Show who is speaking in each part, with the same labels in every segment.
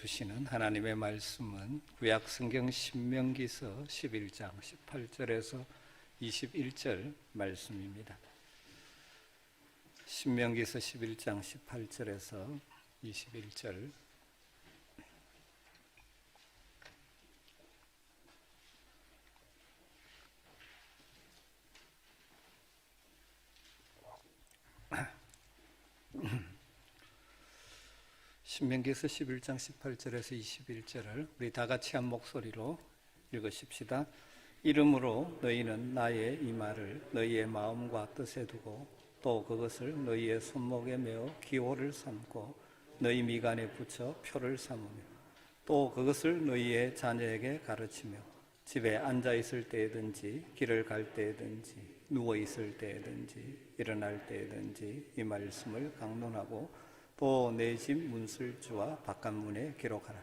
Speaker 1: 주시는 하나님의 말씀은 구약 성경 신명기서 11장 18절에서 21절 말씀입니다. 신명기서 11장 18절에서 21절. 신명기서 11장 18절에서 21절을 우리 다 같이 한 목소리로 읽으십시다. 이러므로 너희는 나의 이 말을 너희의 마음과 뜻에 두고 또 그것을 너희의 손목에 메어 기호를 삼고 너희 미간에 붙여 표를 삼으며 또 그것을 너희의 자녀에게 가르치며 집에 앉아 있을 때든지 길을 갈 때든지 누워 있을 때든지 일어날 때든지 이 말씀을 강론하고 또 내 집 문술주와 바깥문에 기록하라.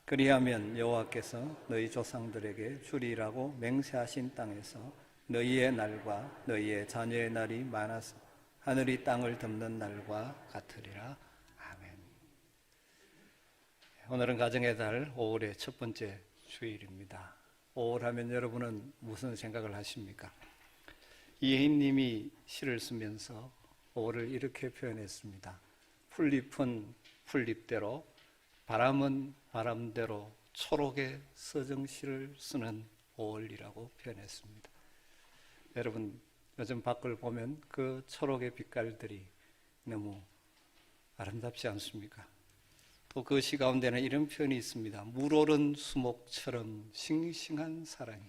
Speaker 1: 그리하면 여호와께서 너희 조상들에게 주리라고 맹세하신 땅에서 너희의 날과 너희의 자녀의 날이 많아서 하늘이 땅을 덮는 날과 같으리라. 아멘. 오늘은 가정의 달 5월의 첫 번째 주일입니다. 5월 하면 여러분은 무슨 생각을 하십니까? 이혜인님이 시를 쓰면서 5월을 이렇게 표현했습니다. 풀잎은 풀잎대로, 바람은 바람대로 초록의 서정시를 쓰는 5월이라고 표현했습니다. 여러분, 요즘 밖을 보면 그 초록의 빛깔들이 너무 아름답지 않습니까? 또 그 시 가운데는 이런 표현이 있습니다. 물오른 수목처럼 싱싱한 사랑이.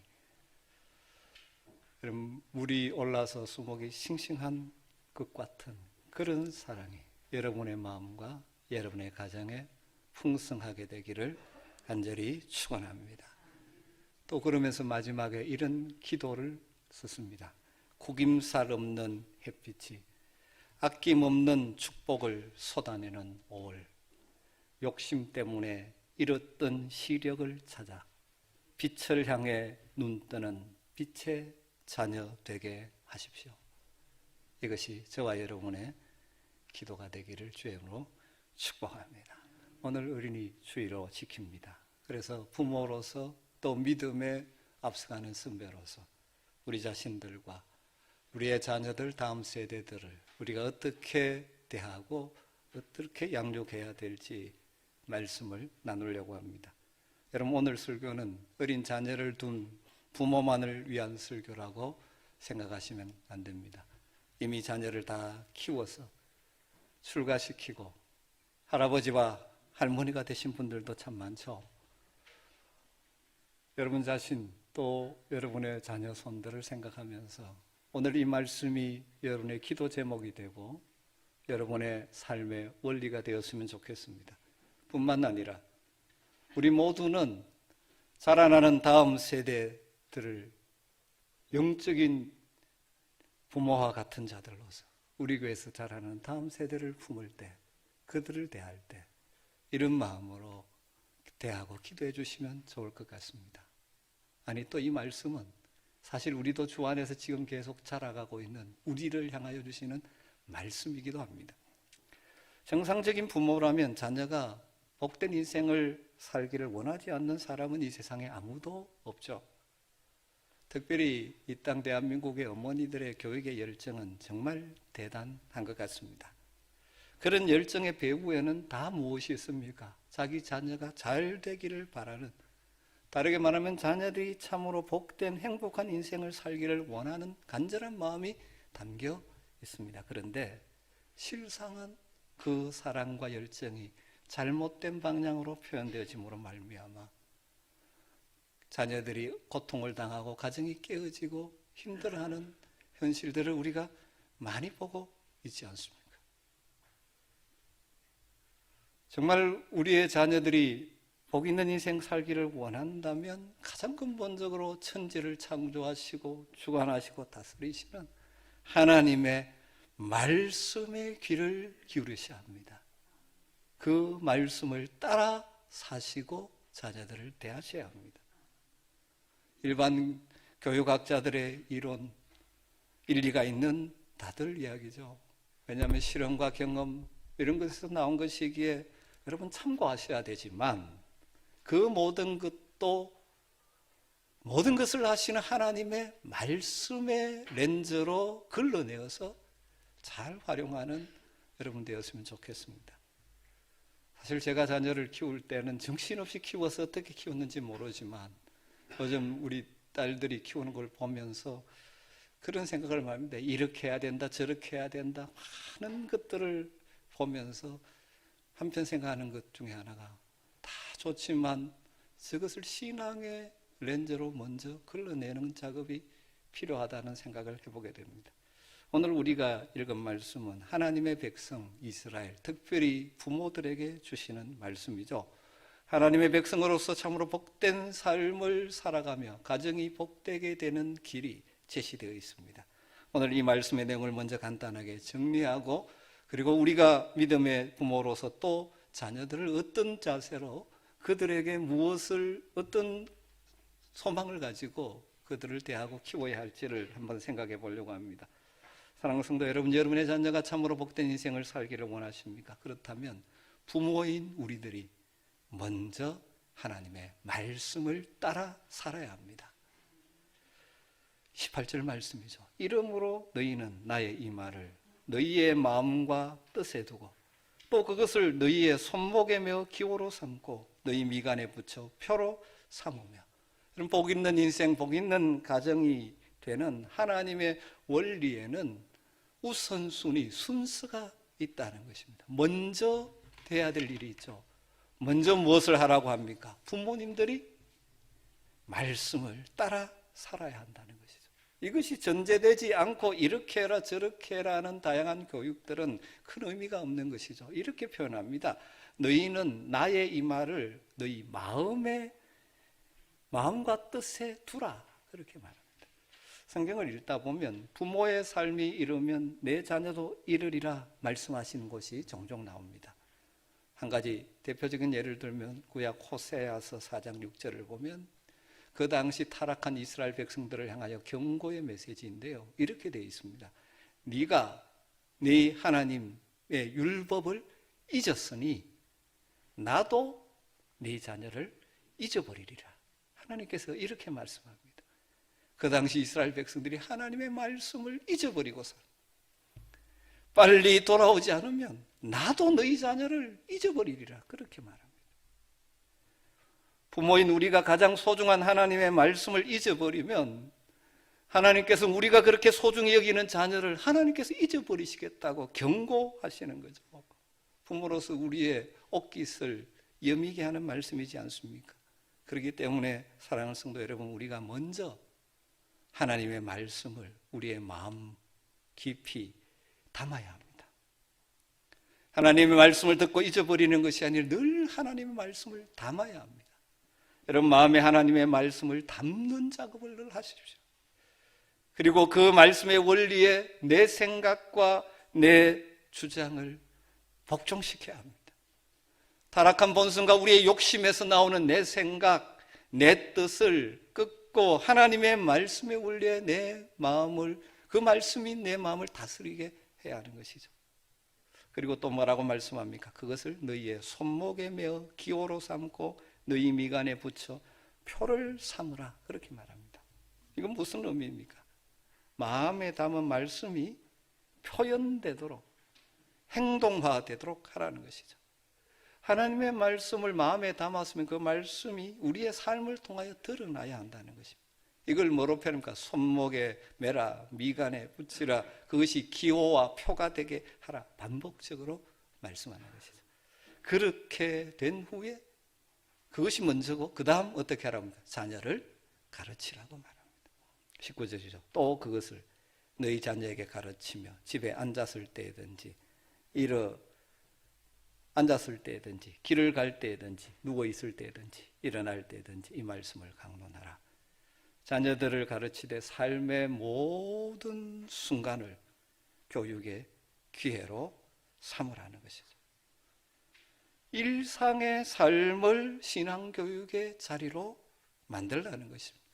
Speaker 1: 여러분, 물이 올라서 수목이 싱싱한 것 같은 그런 사랑이 여러분의 마음과 여러분의 가정에 풍성하게 되기를 간절히 축원합니다. 또 그러면서 마지막에 이런 기도를 썼습니다. 구김살 없는 햇빛이 아낌없는 축복을 쏟아내는 5월. 욕심 때문에 잃었던 시력을 찾아 빛을 향해 눈뜨는 빛의 자녀 되게 하십시오. 이것이 저와 여러분의 기도가 되기를 주의 이름으로 축복합니다. 오늘 어린이 주일로 지킵니다. 그래서 부모로서 또 믿음에 앞서가는 선배로서 우리 자신들과 우리의 자녀들 다음 세대들을 우리가 어떻게 대하고 어떻게 양육해야 될지 말씀을 나누려고 합니다. 여러분, 오늘 설교는 어린 자녀를 둔 부모만을 위한 설교라고 생각하시면 안 됩니다. 이미 자녀를 다 키워서 출가시키고 할아버지와 할머니가 되신 분들도 참 많죠. 여러분 자신 또 여러분의 자녀 손들을 생각하면서 오늘 이 말씀이 여러분의 기도 제목이 되고 여러분의 삶의 원리가 되었으면 좋겠습니다. 뿐만 아니라 우리 모두는 자라나는 다음 세대들을 영적인 부모와 같은 자들로서 우리 교회에서 자라는 다음 세대를 품을 때, 그들을 대할 때 이런 마음으로 대하고 기도해 주시면 좋을 것 같습니다. 아니, 또 이 말씀은 사실 우리도 주 안에서 지금 계속 자라가고 있는 우리를 향하여 주시는 말씀이기도 합니다. 정상적인 부모라면 자녀가 복된 인생을 살기를 원하지 않는 사람은 이 세상에 아무도 없죠. 특별히 이 땅 대한민국의 어머니들의 교육의 열정은 정말 대단한 것 같습니다. 그런 열정의 배후에는 다 무엇이 있습니까? 자기 자녀가 잘 되기를 바라는, 다르게 말하면 자녀들이 참으로 복된 행복한 인생을 살기를 원하는 간절한 마음이 담겨 있습니다. 그런데 실상은 그 사랑과 열정이 잘못된 방향으로 표현되어짐으로 말미암아 자녀들이 고통을 당하고 가정이 깨어지고 힘들어하는 현실들을 우리가 많이 보고 있지 않습니까? 정말 우리의 자녀들이 복 있는 인생 살기를 원한다면 가장 근본적으로 천지를 창조하시고 주관하시고 다스리시는 하나님의 말씀의 귀를 기울이셔야 합니다. 그 말씀을 따라 사시고 자녀들을 대하셔야 합니다. 일반 교육학자들의 이론, 일리가 있는 다들 이야기죠. 왜냐하면 실험과 경험 이런 것에서 나온 것이기에 여러분 참고하셔야 되지만 그 모든 것을 하시는 하나님의 말씀의 렌즈로 걸러내어서 잘 활용하는 여러분 되었으면 좋겠습니다. 사실 제가 자녀를 키울 때는 정신없이 키워서 어떻게 키웠는지 모르지만 요즘 우리 딸들이 키우는 걸 보면서 그런 생각을 많이 합니다. 이렇게 해야 된다, 저렇게 해야 된다, 많은 것들을 보면서 한편 생각하는 것 중에 하나가 다 좋지만 저것을 신앙의 렌즈로 먼저 걸러내는 작업이 필요하다는 생각을 해보게 됩니다. 오늘 우리가 읽은 말씀은 하나님의 백성 이스라엘, 특별히 부모들에게 주시는 말씀이죠. 하나님의 백성으로서 참으로 복된 삶을 살아가며 가정이 복되게 되는 길이 제시되어 있습니다. 오늘 이 말씀의 내용을 먼저 간단하게 정리하고, 그리고 우리가 믿음의 부모로서 또 자녀들을 어떤 자세로 그들에게 어떤 소망을 가지고 그들을 대하고 키워야 할지를 한번 생각해 보려고 합니다. 사랑하는 성도 여러분, 여러분의 자녀가 참으로 복된 인생을 살기를 원하십니까? 그렇다면 부모인 우리들이 먼저 하나님의 말씀을 따라 살아야 합니다. 18절 말씀이죠. 이러므로 너희는 나의 이 말을 너희의 마음과 뜻에 두고 또 그것을 너희의 손목에 메어 기호로 삼고 너희 미간에 붙여 표로 삼으며. 그럼 복 있는 인생, 복 있는 가정이 되는 하나님의 원리에는 우선순위, 순서가 있다는 것입니다. 먼저 돼야 될 일이 있죠. 먼저 무엇을 하라고 합니까? 부모님들이 말씀을 따라 살아야 한다는 것이죠. 이것이 전제되지 않고 이렇게 해라 저렇게 해라 하는 다양한 교육들은 큰 의미가 없는 것이죠. 이렇게 표현합니다. 너희는 나의 이 말을 너희 마음과 뜻에 두라, 그렇게 말합니다. 성경을 읽다 보면 부모의 삶이 이르면 내 자녀도 이르리라 말씀하시는 것이 종종 나옵니다. 한 가지 대표적인 예를 들면 구약 호세아서 4장 6절을 보면 그 당시 타락한 이스라엘 백성들을 향하여 경고의 메시지인데요, 이렇게 되어 있습니다. 네가 네 하나님의 율법을 잊었으니 나도 네 자녀를 잊어버리리라. 하나님께서 이렇게 말씀합니다. 그 당시 이스라엘 백성들이 하나님의 말씀을 잊어버리고 빨리 돌아오지 않으면 나도 너희 자녀를 잊어버리리라, 그렇게 말합니다. 부모인 우리가 가장 소중한 하나님의 말씀을 잊어버리면 하나님께서 우리가 그렇게 소중히 여기는 자녀를 하나님께서 잊어버리시겠다고 경고하시는 거죠. 부모로서 우리의 옷깃을 여미게 하는 말씀이지 않습니까? 그렇기 때문에 사랑하는 성도 여러분, 우리가 먼저 하나님의 말씀을 우리의 마음 깊이 담아야 합니다. 하나님의 말씀을 듣고 잊어버리는 것이 아니라 늘 하나님의 말씀을 담아야 합니다. 여러분, 마음에 하나님의 말씀을 담는 작업을 늘 하십시오. 그리고 그 말씀의 원리에 내 생각과 내 주장을 복종시켜야 합니다. 타락한 본성과 우리의 욕심에서 나오는 내 생각, 내 뜻을 끊고 하나님의 말씀의 원리에 그 말씀이 내 마음을 다스리게 해야 하는 것이죠. 그리고 또 뭐라고 말씀합니까? 그것을 너희의 손목에 메어 기호로 삼고 너희 미간에 붙여 표를 삼으라, 그렇게 말합니다. 이건 무슨 의미입니까? 마음에 담은 말씀이 표현되도록, 행동화되도록 하라는 것이죠. 하나님의 말씀을 마음에 담았으면 그 말씀이 우리의 삶을 통하여 드러나야 한다는 것입니다. 이걸 뭐로 표현합니까? 손목에 매라, 미간에 붙이라, 그것이 기호와 표가 되게 하라, 반복적으로 말씀하는 것이죠. 그렇게 된 후에 그것이 먼저고 그 다음 어떻게 하라고 합니까? 자녀를 가르치라고 말합니다. 19절이죠. 또 그것을 너희 자녀에게 가르치며 집에 앉았을 때든지 앉았을 때든지 길을 갈 때든지 누워있을 때든지 일어날 때든지 이 말씀을 강론하라. 자녀들을 가르치되 삶의 모든 순간을 교육의 기회로 삼으라는 것이죠. 일상의 삶을 신앙교육의 자리로 만들라는 것입니다.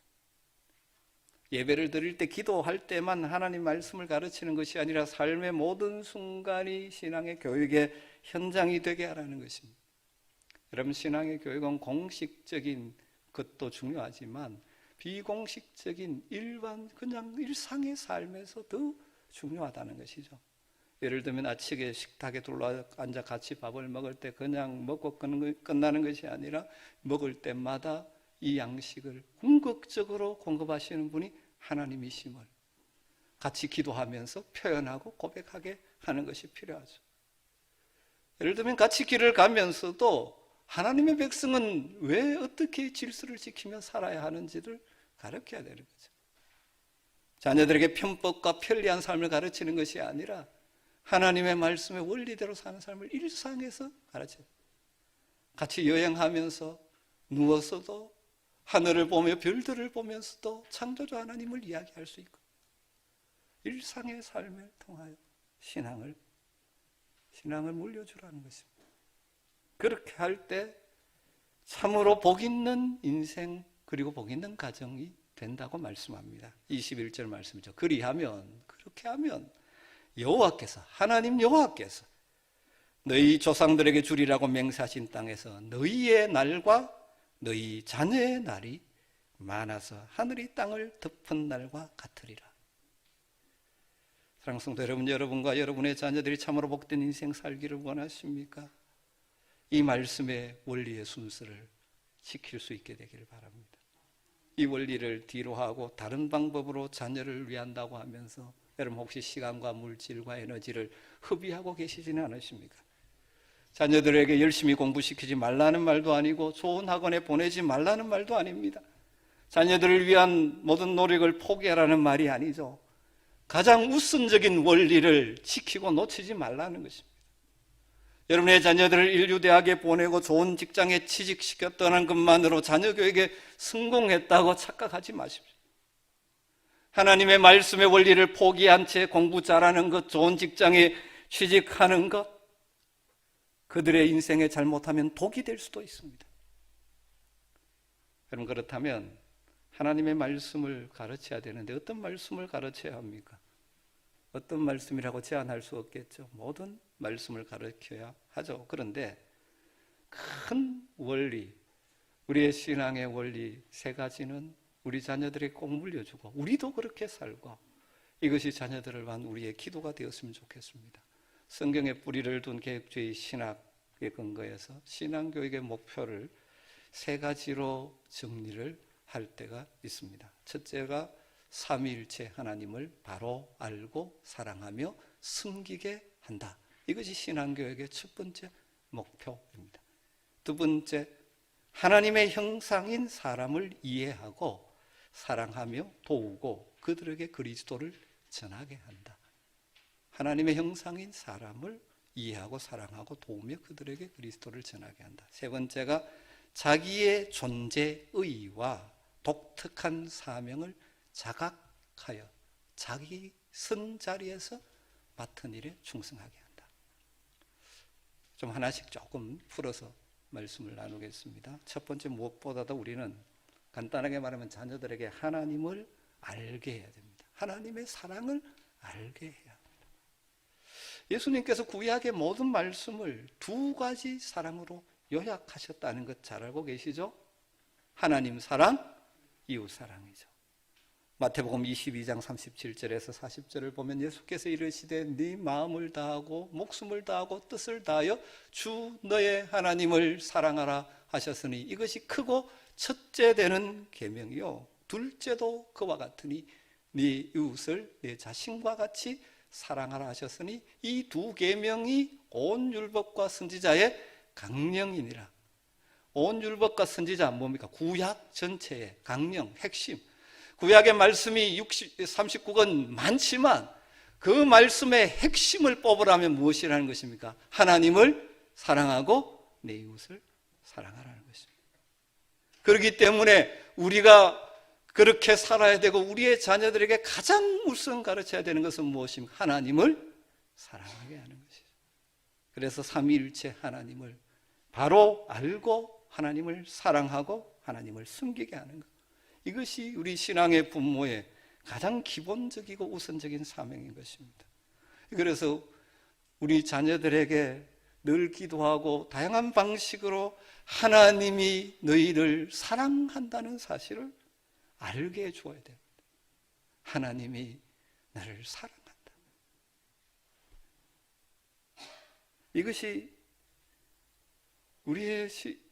Speaker 1: 예배를 드릴 때, 기도할 때만 하나님 말씀을 가르치는 것이 아니라 삶의 모든 순간이 신앙의 교육의 현장이 되게 하라는 것입니다. 여러분, 신앙의 교육은 공식적인 것도 중요하지만 비공식적인 그냥 일상의 삶에서 더 중요하다는 것이죠. 예를 들면 아침에 식탁에 둘러앉아 같이 밥을 먹을 때 그냥 먹고 끝나는 것이 아니라 먹을 때마다 이 양식을 궁극적으로 공급하시는 분이 하나님이심을 같이 기도하면서 표현하고 고백하게 하는 것이 필요하죠. 예를 들면 같이 길을 가면서도 하나님의 백성은 왜 어떻게 질서를 지키며 살아야 하는지를 가르쳐야 되는 거죠. 자녀들에게 편법과 편리한 삶을 가르치는 것이 아니라 하나님의 말씀의 원리대로 사는 삶을 일상에서 가르쳐요. 같이 여행하면서 누워서도 하늘을 보며 별들을 보면서도 창조주 하나님을 이야기할 수 있고, 일상의 삶을 통하여 신앙을 물려주라는 것입니다. 그렇게 할 때 참으로 복 있는 인생 그리고 복 있는 가정이 된다고 말씀합니다. 21절 말씀이죠. 그렇게 하면 하나님 여호와께서 너희 조상들에게 주리라고 맹세하신 땅에서 너희의 날과 너희 자녀의 날이 많아서 하늘이 땅을 덮은 날과 같으리라. 사랑하는 성도 여러분, 여러분과 여러분의 자녀들이 참으로 복된 인생 살기를 원하십니까? 이 말씀의 원리의 순서를 지킬 수 있게 되기를 바랍니다. 이 원리를 뒤로 하고 다른 방법으로 자녀를 위한다고 하면서 여러분 혹시 시간과 물질과 에너지를 허비하고 계시지는 않으십니까? 자녀들에게 열심히 공부시키지 말라는 말도 아니고 좋은 학원에 보내지 말라는 말도 아닙니다. 자녀들을 위한 모든 노력을 포기하라는 말이 아니죠. 가장 우선적인 원리를 지키고 놓치지 말라는 것입니다. 여러분의 자녀들을 인류대학에 보내고 좋은 직장에 취직시켰다는 것만으로 자녀 교육에 성공했다고 착각하지 마십시오. 하나님의 말씀의 원리를 포기한 채 공부 잘하는 것, 좋은 직장에 취직하는 것, 그들의 인생에 잘못하면 독이 될 수도 있습니다. 여러분, 그렇다면 하나님의 말씀을 가르쳐야 되는데 어떤 말씀을 가르쳐야 합니까? 어떤 말씀이라고 제한할 수 없겠죠. 모든 말씀을 가르쳐야 하죠. 그런데 큰 원리, 우리의 신앙의 원리 세 가지는 우리 자녀들에게 꼭 물려주고 우리도 그렇게 살고, 이것이 자녀들을 위한 우리의 기도가 되었으면 좋겠습니다. 성경에 뿌리를 둔 개혁주의 신학의 근거에서 신앙교육의 목표를 세 가지로 정리를 할 때가 있습니다. 첫째가 삼위일체 하나님을 바로 알고 사랑하며 섬기게 한다. 이것이 신앙교육의 첫 번째 목표입니다. 두 번째, 하나님의 형상인 사람을 이해하고 사랑하며 도우고 그들에게 그리스도를 전하게 한다. 하나님의 형상인 사람을 이해하고 사랑하고 도우며 그들에게 그리스도를 전하게 한다. 세 번째가 자기의 존재의와 독특한 사명을 자각하여 자기 선 자리에서 맡은 일에 충성하게 한다. 좀 하나씩 조금 풀어서 말씀을 나누겠습니다. 첫 번째, 무엇보다도 우리는 간단하게 말하면 자녀들에게 하나님을 알게 해야 됩니다. 하나님의 사랑을 알게 해야 합니다. 예수님께서 구약의 모든 말씀을 두 가지 사랑으로 요약하셨다는 것 잘 알고 계시죠? 하나님 사랑, 이웃 사랑이죠. 마태복음 22장 37절에서 40절을 보면 예수께서 이르시되 네 마음을 다하고 목숨을 다하고 뜻을 다하여 주 너의 하나님을 사랑하라 하셨으니 이것이 크고 첫째 되는 계명이요 둘째도 그와 같으니 네 이웃을 네 자신과 같이 사랑하라 하셨으니 이 두 계명이 온 율법과 선지자의 강령이니라. 온 율법과 선지자 뭡니까? 구약 전체의 강령, 핵심. 구약의 말씀이 39권 많지만 그 말씀의 핵심을 뽑으라면 무엇이라는 것입니까? 하나님을 사랑하고 내 이웃을 사랑하라는 것입니다. 그렇기 때문에 우리가 그렇게 살아야 되고 우리의 자녀들에게 가장 우선 가르쳐야 되는 것은 무엇입니까? 하나님을 사랑하게 하는 것이죠. 그래서 삼위일체 하나님을 바로 알고 하나님을 사랑하고 하나님을 섬기게 하는 것. 이것이 우리 신앙의 분모의 가장 기본적이고 우선적인 사명인 것입니다. 그래서 우리 자녀들에게 늘 기도하고 다양한 방식으로 하나님이 너희를 사랑한다는 사실을 알게 해줘야 됩니다. 하나님이 나를 사랑한다. 이것이 우리의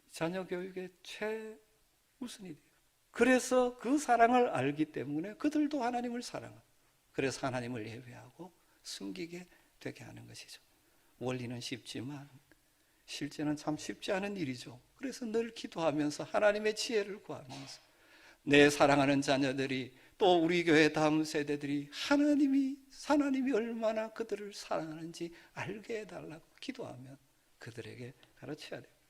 Speaker 1: 자녀 교육의 최우선이 돼요. 그래서 그 사랑을 알기 때문에 그들도 하나님을 사랑합니다. 그래서 하나님을 예배하고 숨기게 되게 하는 것이죠. 원리는 쉽지만 실제는 참 쉽지 않은 일이죠. 그래서 늘 기도하면서 하나님의 지혜를 구하면서 내 사랑하는 자녀들이 또 우리 교회 다음 세대들이 하나님이 얼마나 그들을 사랑하는지 알게 해달라고 기도하면 그들에게 가르쳐야 됩니다.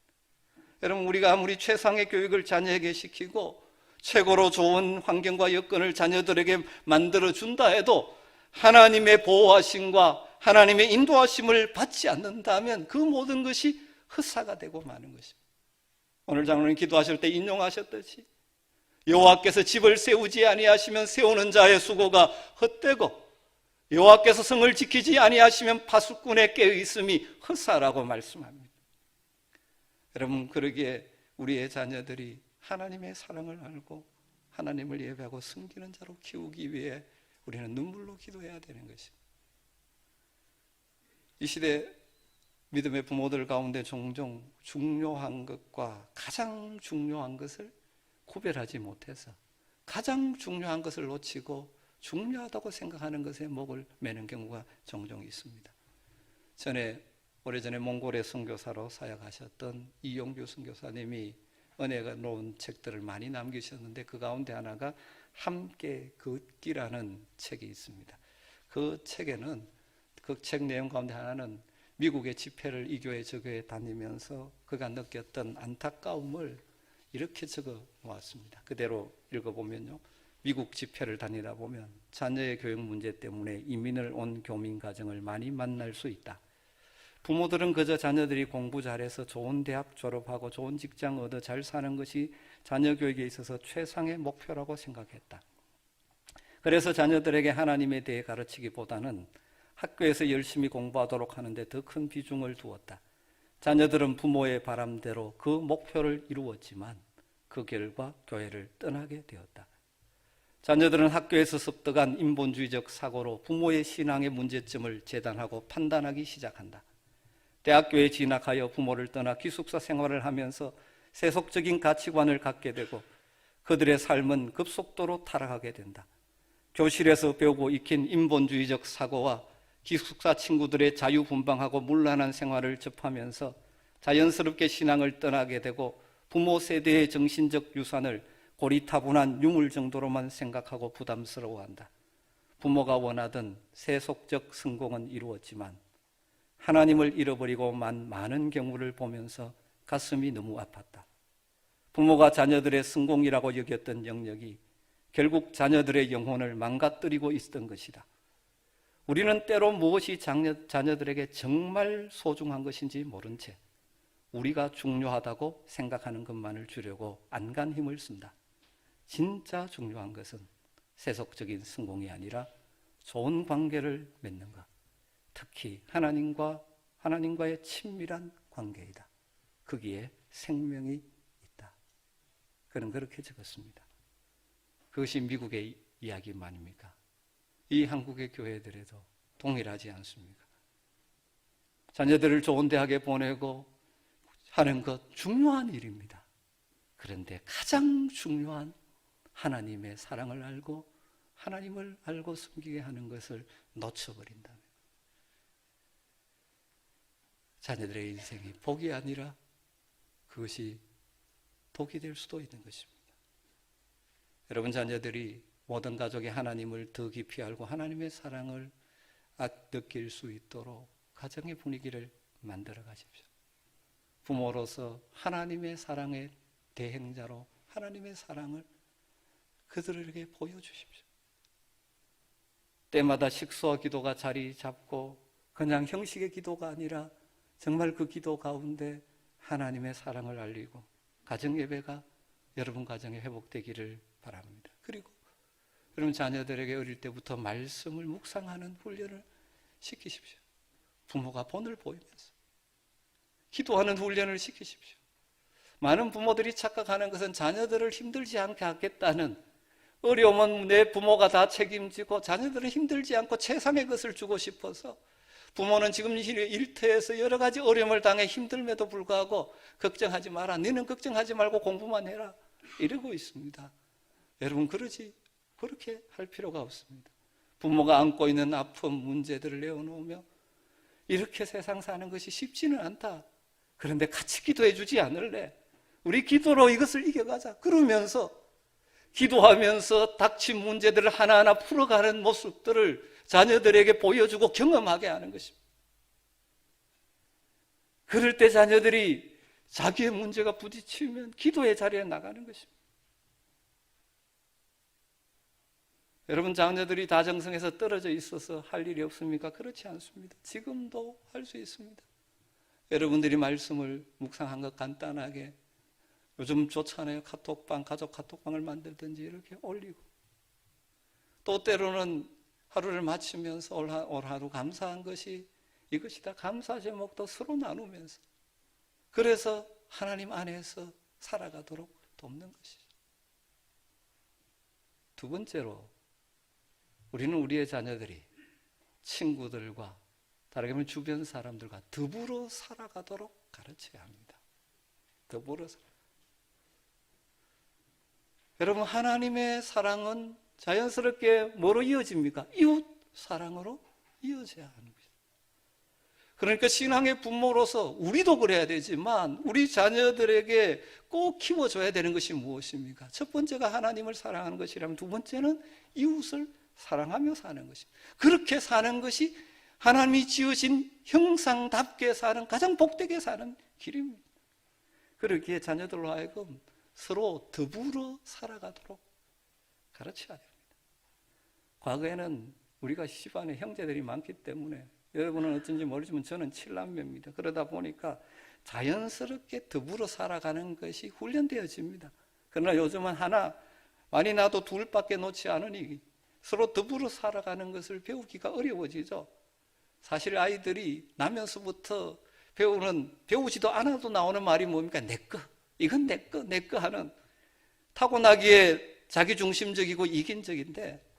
Speaker 1: 여러분, 우리가 아무리 최상의 교육을 자녀에게 시키고 최고로 좋은 환경과 여건을 자녀들에게 만들어준다 해도 하나님의 보호하심과 하나님의 인도하심을 받지 않는다면 그 모든 것이 헛사가 되고 마는 것입니다. 오늘 장로님 기도하실 때 인용하셨듯이 여호와께서 집을 세우지 아니하시면 세우는 자의 수고가 헛되고 여호와께서 성을 지키지 아니하시면 파수꾼의 깨어있음이 헛사라고 말씀합니다. 여러분, 그러기에 우리의 자녀들이 하나님의 사랑을 알고 하나님을 예배하고 섬기는 자로 키우기 위해 우리는 눈물로 기도해야 되는 것입니다. 이 시대 믿음의 부모들 가운데 종종 중요한 것과 가장 중요한 것을 구별하지 못해서 가장 중요한 것을 놓치고 중요하다고 생각하는 것에 목을 매는 경우가 종종 있습니다. 오래전에 몽골의 선교사로 사역하셨던 이용규 선교사님이 은혜가 놓은 책들을 많이 남기셨는데 그 가운데 하나가 함께 걷기라는 책이 있습니다. 그 책에는 그 책 내용 가운데 하나는 미국의 집회를 이 교회 저 교회 다니면서 그가 느꼈던 안타까움을 이렇게 적어 놓았습니다. 그대로 읽어보면요, 미국 집회를 다니다 보면 자녀의 교육 문제 때문에 이민을 온 교민 가정을 많이 만날 수 있다. 부모들은 그저 자녀들이 공부 잘해서 좋은 대학 졸업하고 좋은 직장 얻어 잘 사는 것이 자녀 교육에 있어서 최상의 목표라고 생각했다. 그래서 자녀들에게 하나님에 대해 가르치기보다는 학교에서 열심히 공부하도록 하는데 더 큰 비중을 두었다. 자녀들은 부모의 바람대로 그 목표를 이루었지만 그 결과 교회를 떠나게 되었다. 자녀들은 학교에서 습득한 인본주의적 사고로 부모의 신앙의 문제점을 재단하고 판단하기 시작한다. 대학교에 진학하여 부모를 떠나 기숙사 생활을 하면서 세속적인 가치관을 갖게 되고 그들의 삶은 급속도로 타락하게 된다. 교실에서 배우고 익힌 인본주의적 사고와 기숙사 친구들의 자유분방하고 문란한 생활을 접하면서 자연스럽게 신앙을 떠나게 되고 부모 세대의 정신적 유산을 고리타분한 유물 정도로만 생각하고 부담스러워한다. 부모가 원하던 세속적 성공은 이루었지만 하나님을 잃어버리고 만 많은 경우를 보면서 가슴이 너무 아팠다. 부모가 자녀들의 성공이라고 여겼던 영역이 결국 자녀들의 영혼을 망가뜨리고 있었던 것이다. 우리는 때로 무엇이 자녀들에게 정말 소중한 것인지 모른 채 우리가 중요하다고 생각하는 것만을 주려고 안간 힘을 쓴다. 진짜 중요한 것은 세속적인 성공이 아니라 좋은 관계를 맺는 것, 특히 하나님과의 친밀한 관계이다. 거기에 생명이 있다. 그는 그렇게 적었습니다. 그것이 미국의 이야기만입니까? 이 한국의 교회들에도 동일하지 않습니까? 자녀들을 좋은 대학에 보내고 하는 것 중요한 일입니다. 그런데 가장 중요한 하나님의 사랑을 알고 하나님을 알고 숨기게 하는 것을 놓쳐버린다면 자녀들의 인생이 복이 아니라 그것이 독이 될 수도 있는 것입니다. 여러분, 자녀들이 모든 가족이 하나님을 더 깊이 알고 하나님의 사랑을 느낄 수 있도록 가정의 분위기를 만들어 가십시오. 부모로서 하나님의 사랑의 대행자로 하나님의 사랑을 그들에게 보여주십시오. 때마다 식수와 기도가 자리 잡고 그냥 형식의 기도가 아니라 정말 그 기도 가운데 하나님의 사랑을 알리고 가정 예배가 여러분 가정에 회복되기를 바랍니다. 그리고 여러분 자녀들에게 어릴 때부터 말씀을 묵상하는 훈련을 시키십시오. 부모가 본을 보이면서 기도하는 훈련을 시키십시오. 많은 부모들이 착각하는 것은 자녀들을 힘들지 않게 하겠다는, 어려움은 내 부모가 다 책임지고 자녀들은 힘들지 않고 최상의 것을 주고 싶어서 부모는 지금 일터에서 여러 가지 어려움을 당해 힘들음에도 불구하고 걱정하지 마라, 너는 걱정하지 말고 공부만 해라, 이러고 있습니다. 여러분, 그렇게 할 필요가 없습니다. 부모가 안고 있는 아픔, 문제들을 내어놓으며 이렇게 세상 사는 것이 쉽지는 않다. 그런데 같이 기도해 주지 않을래? 우리 기도로 이것을 이겨가자. 그러면서 기도하면서 닥친 문제들을 하나하나 풀어가는 모습들을 자녀들에게 보여주고 경험하게 하는 것입니다. 그럴 때 자녀들이 자기의 문제가 부딪히면 기도의 자리에 나가는 것입니다. 여러분, 자녀들이 다정성에서 떨어져 있어서 할 일이 없습니까? 그렇지 않습니다. 지금도 할 수 있습니다. 여러분들이 말씀을 묵상한 것 간단하게, 요즘 좋잖아요. 카톡방, 가족 카톡방을 만들든지 이렇게 올리고, 또 때로는 하루를 마치면서 올 하루 감사한 것이 이것이다, 감사 제목도 서로 나누면서, 그래서 하나님 안에서 살아가도록 돕는 것이죠. 두 번째로, 우리는 우리의 자녀들이 친구들과, 다르게 말하면 주변 사람들과 더불어 살아가도록 가르쳐야 합니다. 더불어 살아. 여러분, 하나님의 사랑은 자연스럽게 뭐로 이어집니까? 이웃 사랑으로 이어져야 하는 것입니다. 그러니까 신앙의 부모로서 우리도 그래야 되지만 우리 자녀들에게 꼭 키워줘야 되는 것이 무엇입니까? 첫 번째가 하나님을 사랑하는 것이라면 두 번째는 이웃을 사랑하며 사는 것입니다. 그렇게 사는 것이 하나님이 지으신 형상답게 사는, 가장 복되게 사는 길입니다. 그렇기에 자녀들로 하여금 서로 더불어 살아가도록 가르쳐야 됩니다. 과거에는 우리가 집안에 형제들이 많기 때문에, 여러분은 어쩐지 모르지만 저는 7남매입니다. 그러다 보니까 자연스럽게 더불어 살아가는 것이 훈련되어집니다. 그러나 요즘은 하나, 많이 나도 둘밖에 놓지 않으니 서로 더불어 살아가는 것을 배우기가 어려워지죠. 사실 아이들이 나면서부터 배우지도 않아도 나오는 말이 뭡니까? 내 거, 이건 내 거 하는, 타고나기에 자기중심적이고 이긴적인데,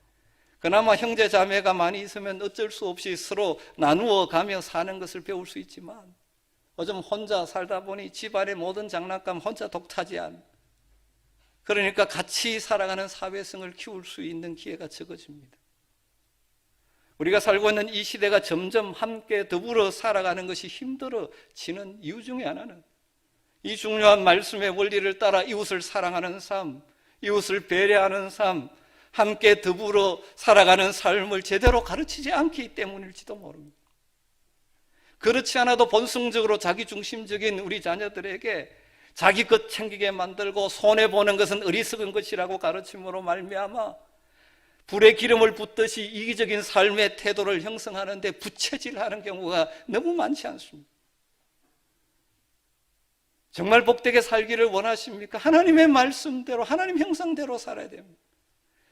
Speaker 1: 그나마 형제 자매가 많이 있으면 어쩔 수 없이 서로 나누어 가며 사는 것을 배울 수 있지만, 요즘 혼자 살다 보니 집안의 모든 장난감 혼자 독차지한, 그러니까 같이 살아가는 사회성을 키울 수 있는 기회가 적어집니다. 우리가 살고 있는 이 시대가 점점 함께 더불어 살아가는 것이 힘들어지는 이유 중에 하나는 이 중요한 말씀의 원리를 따라 이웃을 사랑하는 삶, 이웃을 배려하는 삶, 함께 더불어 살아가는 삶을 제대로 가르치지 않기 때문일지도 모릅니다. 그렇지 않아도 본성적으로 자기중심적인 우리 자녀들에게 자기 것 챙기게 만들고 손해보는 것은 어리석은 것이라고 가르침으로 말미암아 불에 기름을 붓듯이 이기적인 삶의 태도를 형성하는데 부채질하는 경우가 너무 많지 않습니까? 정말 복되게 살기를 원하십니까? 하나님의 말씀대로, 하나님 형상대로 살아야 됩니다.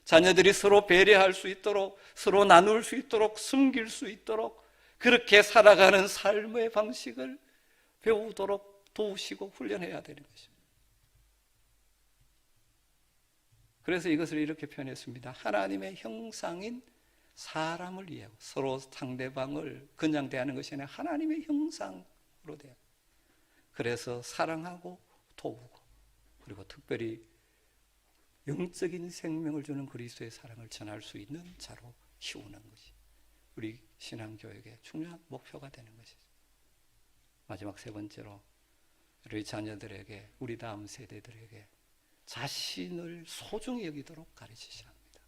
Speaker 1: 자녀들이 서로 배려할 수 있도록, 서로 나눌 수 있도록, 숨길 수 있도록 그렇게 살아가는 삶의 방식을 배우도록 도우시고 훈련해야 되는 것입니다. 그래서 이것을 이렇게 표현했습니다. 하나님의 형상인 사람을 이해하고, 서로 상대방을 그냥 대하는 것이 아니라 하나님의 형상으로 대하고, 그래서 사랑하고 도우고, 그리고 특별히 영적인 생명을 주는 그리스도의 사랑을 전할 수 있는 자로 키우는 것이 우리 신앙교육의 중요한 목표가 되는 것이죠. 마지막 세 번째로, 우리 자녀들에게, 우리 다음 세대들에게 자신을 소중히 여기도록 가르치셔야 합니다.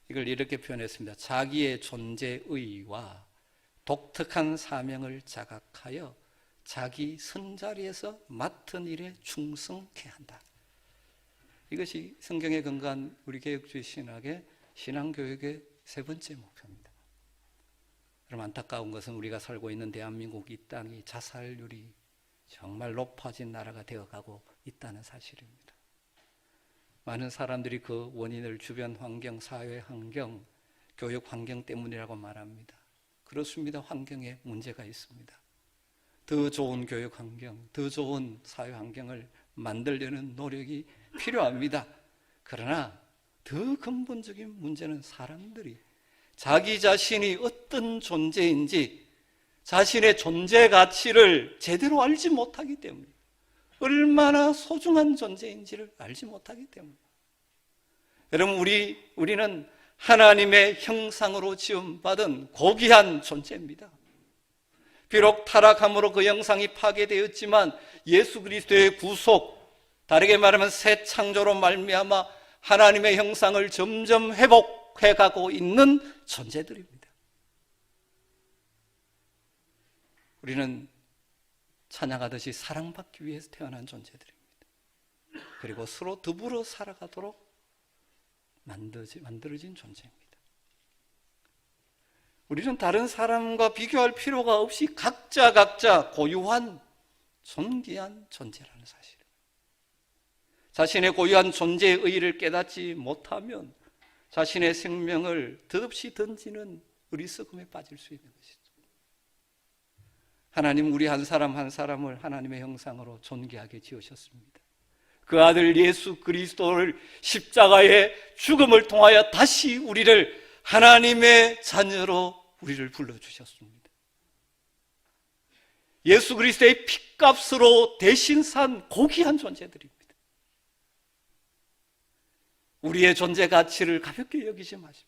Speaker 1: 이걸 이렇게 표현했습니다. 자기의 존재의와 독특한 사명을 자각하여 자기 선자리에서 맡은 일에 충성케 한다. 이것이 성경에 근거한 우리 개혁주의 신학의 신앙교육의 세 번째 목표입니다. 여러분, 안타까운 것은 우리가 살고 있는 대한민국 이 땅이 자살률이 정말 높아진 나라가 되어가고 있다는 사실입니다. 많은 사람들이 그 원인을 주변 환경, 사회 환경, 교육 환경 때문이라고 말합니다. 그렇습니다. 환경에 문제가 있습니다. 더 좋은 교육 환경, 더 좋은 사회 환경을 만들려는 노력이 필요합니다. 그러나 더 근본적인 문제는 사람들이 자기 자신이 어떤 존재인지 자신의 존재 가치를 제대로 알지 못하기 때문에, 얼마나 소중한 존재인지를 알지 못하기 때문에. 여러분, 우리는 하나님의 형상으로 지음받은 고귀한 존재입니다. 비록 타락함으로 그 형상이 파괴되었지만 예수 그리스도의 구속, 다르게 말하면 새 창조로 말미암아 하나님의 형상을 점점 회복해가고 있는 존재들입니다. 우리는 찬양하듯이 사랑받기 위해서 태어난 존재들입니다. 그리고 서로 더불어 살아가도록 만들어진 존재입니다. 우리는 다른 사람과 비교할 필요가 없이 각자 고유한 존귀한 존재라는 사실. 자신의 고유한 존재의 의의를 깨닫지 못하면 자신의 생명을 덧없이 던지는 어리석음에 빠질 수 있는 것이죠. 하나님, 우리 한 사람 한 사람을 하나님의 형상으로 존귀하게 지으셨습니다. 그 아들 예수 그리스도를 십자가의 죽음을 통하여 다시 우리를 하나님의 자녀로 우리를 불러주셨습니다. 예수 그리스도의 핏값으로 대신 산 고귀한 존재들입니다. 우리의 존재 가치를 가볍게 여기지 마십시오.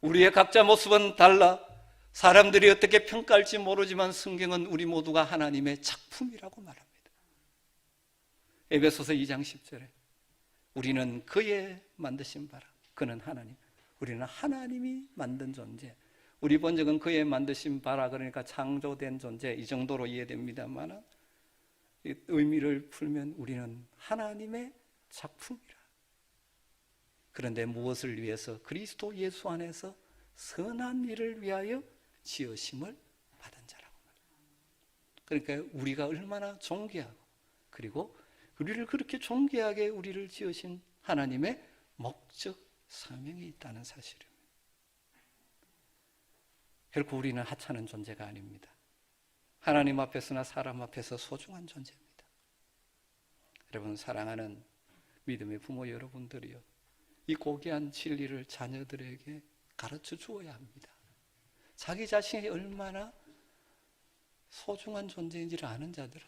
Speaker 1: 우리의 각자 모습은 달라 사람들이 어떻게 평가할지 모르지만 성경은 우리 모두가 하나님의 작품이라고 말합니다. 에베소서 2장 10절에 우리는 그의 만드신 바라, 그는 하나님, 우리는 하나님이 만든 존재. 우리 번역은 그의 만드신 바라, 그러니까 창조된 존재, 이 정도로 이해됩니다만 의미를 풀면 우리는 하나님의 작품이라. 그런데 무엇을 위해서? 그리스도 예수 안에서 선한 일을 위하여 지으심을 받은 자라고 말합니다. 그러니까 우리가 얼마나 존귀하고, 그리고 우리를 그렇게 존귀하게 우리를 지으신 하나님의 목적, 사명이 있다는 사실입니다. 결코 우리는 하찮은 존재가 아닙니다. 하나님 앞에서나 사람 앞에서 소중한 존재입니다. 여러분, 사랑하는 믿음의 부모 여러분들이요, 이 고귀한 진리를 자녀들에게 가르쳐 주어야 합니다. 자기 자신이 얼마나 소중한 존재인지를 아는 자들은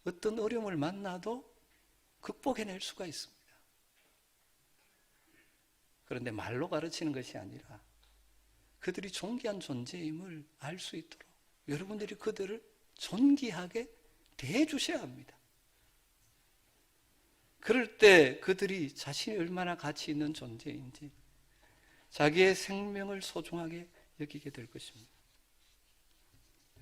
Speaker 1: 어떤 어려움을 만나도 극복해낼 수가 있습니다. 그런데 말로 가르치는 것이 아니라 그들이 존귀한 존재임을 알 수 있도록 여러분들이 그들을 존귀하게 대해주셔야 합니다. 그럴 때 그들이 자신이 얼마나 가치 있는 존재인지 자기의 생명을 소중하게 여기게 될 것입니다.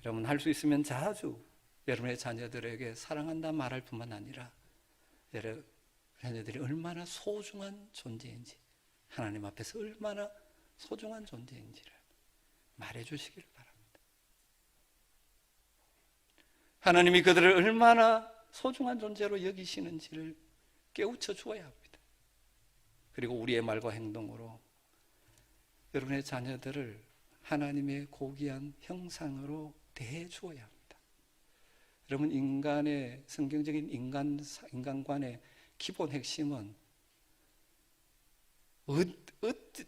Speaker 1: 여러분, 할 수 있으면 자주 여러분의 자녀들에게 사랑한다 말할 뿐만 아니라 여러분 자녀들이 얼마나 소중한 존재인지, 하나님 앞에서 얼마나 소중한 존재인지를 말해주시길 바랍니다. 하나님이 그들을 얼마나 소중한 존재로 여기시는지를 깨우쳐 주어야 합니다. 그리고 우리의 말과 행동으로 여러분의 자녀들을 하나님의 고귀한 형상으로 대해 주어야 합니다. 여러분, 인간의 성경적인 인간관의 기본 핵심은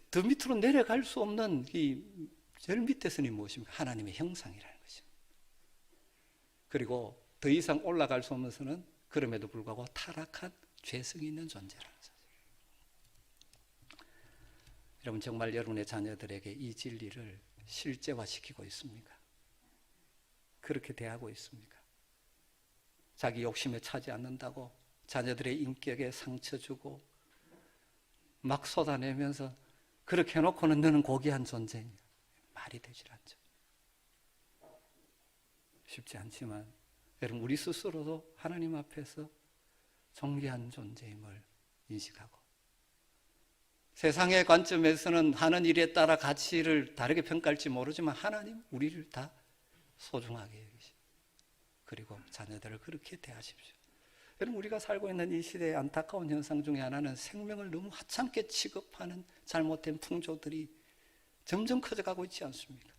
Speaker 1: 더 밑으로 내려갈 수 없는 이 제일 밑에서는 무엇입니까? 하나님의 형상이라는 것입니다. 그리고 더 이상 올라갈 수 없는 그럼에도 불구하고 타락한 죄성이 있는 존재라는 사실. 여러분, 정말 여러분의 자녀들에게 이 진리를 실제화시키고 있습니까? 그렇게 대하고 있습니까? 자기 욕심에 차지 않는다고 자녀들의 인격에 상처 주고 막 쏟아내면서 그렇게 해놓고는 너는 고귀한 존재냐, 말이 되질 않죠. 쉽지 않지만 여러분, 우리 스스로도 하나님 앞에서 존귀한 존재임을 인식하고, 세상의 관점에서는 하는 일에 따라 가치를 다르게 평가할지 모르지만 하나님 우리를 다 소중하게 여기십니다. 그리고 자녀들을 그렇게 대하십시오. 여러분, 우리가 살고 있는 이 시대의 안타까운 현상 중에 하나는 생명을 너무 하찮게 취급하는 잘못된 풍조들이 점점 커져가고 있지 않습니까?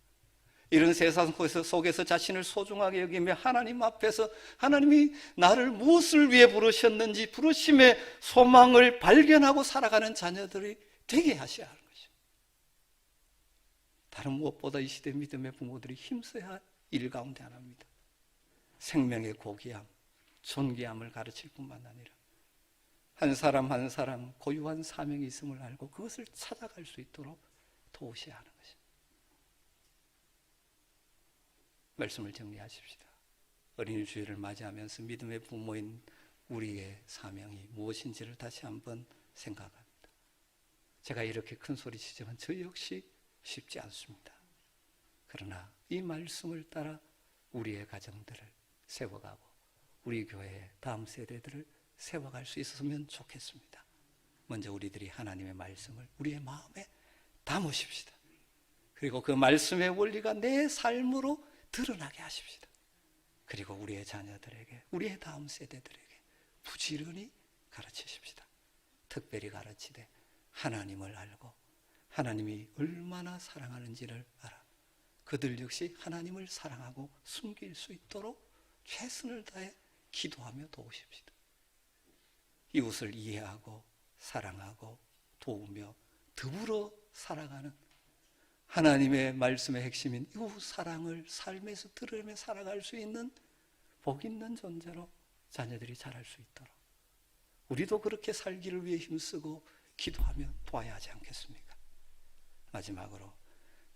Speaker 1: 이런 세상 속에서 자신을 소중하게 여기며 하나님 앞에서 하나님이 나를 무엇을 위해 부르셨는지 부르심의 소망을 발견하고 살아가는 자녀들이 되게 하셔야 하는 것입니다. 다른 무엇보다 이 시대 믿음의 부모들이 힘써야 할 일 가운데 하나입니다. 생명의 고귀함, 존귀함을 가르칠 뿐만 아니라 한 사람 한 사람 고유한 사명이 있음을 알고 그것을 찾아갈 수 있도록 도우셔야 하는 것입니다. 말씀을 정리하십시다. 어린이 주일을 맞이하면서 믿음의 부모인 우리의 사명이 무엇인지를 다시 한번 생각합니다. 제가 이렇게 큰 소리치지만 저 역시 쉽지 않습니다. 그러나 이 말씀을 따라 우리의 가정들을 세워가고 우리 교회의 다음 세대들을 세워갈 수 있었으면 좋겠습니다. 먼저 우리들이 하나님의 말씀을 우리의 마음에 담으십시다. 그리고 그 말씀의 원리가 내 삶으로 드러나게 하십시다. 그리고 우리의 자녀들에게, 우리의 다음 세대들에게 부지런히 가르치십시다. 특별히 가르치되 하나님을 알고 하나님이 얼마나 사랑하는지를 알아 그들 역시 하나님을 사랑하고 숨길 수 있도록 최선을 다해 기도하며 도우십시다. 이웃을 이해하고 사랑하고 도우며 더불어 살아가는 하나님의 말씀의 핵심인 이웃 사랑을 삶에서 들으며 살아갈 수 있는 복 있는 존재로 자녀들이 자랄 수 있도록 우리도 그렇게 살기를 위해 힘쓰고 기도하며 도와야 하지 않겠습니까? 마지막으로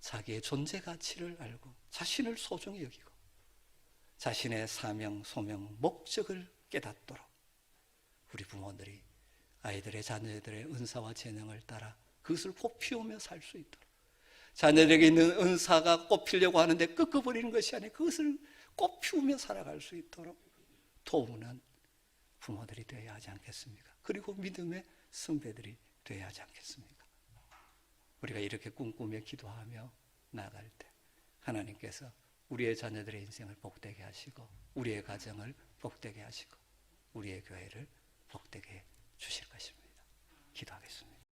Speaker 1: 자기의 존재 가치를 알고 자신을 소중히 여기고 자신의 사명, 소명, 목적을 깨닫도록 우리 부모들이 아이들의 자녀들의 은사와 재능을 따라 그것을 꽃 피우며 살 수 있도록 자녀들에게 있는 은사가 꽃 피려고 하는데 꺾어버리는 것이 아니라 그것을 꽃 피우며 살아갈 수 있도록 도우는 부모들이 되어야 하지 않겠습니까? 그리고 믿음의 선배들이 되어야 하지 않겠습니까? 우리가 이렇게 꿈꾸며 기도하며 나아갈 때 하나님께서 우리의 자녀들의 인생을 복되게 하시고 우리의 가정을 복되게 하시고 우리의 교회를 복되게 해 주실 것입니다. 기도하겠습니다.